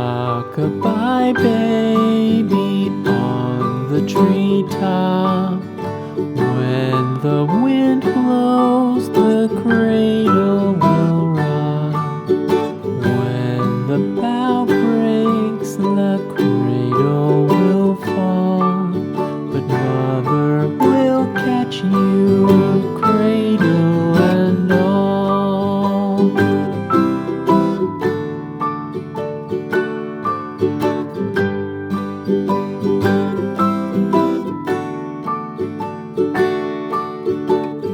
Rock-a-bye baby on the treetop. When the wind blows, the cradle will rock. When the bough breaks, the cradle will fall. But mother will catch you, cradle and all.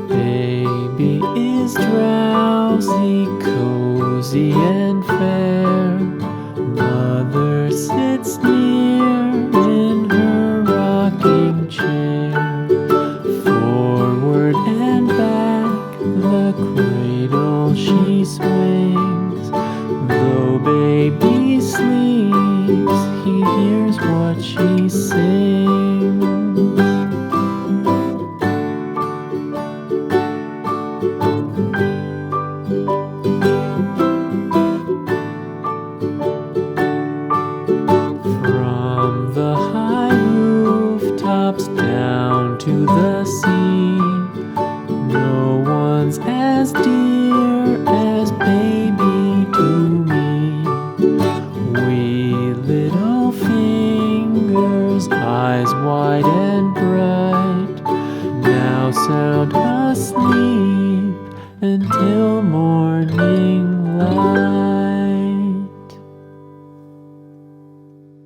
Baby is drowsy, cozy and fair. Mother sits near in her rocking chair. Forward and back, the cradle she swings. Though baby sleeps, he hears what she sings. From the high rooftops down to the sea, no one's as dear as baby to me. Wee little fingers, eyes wide and bright, now sound asleep until morning light.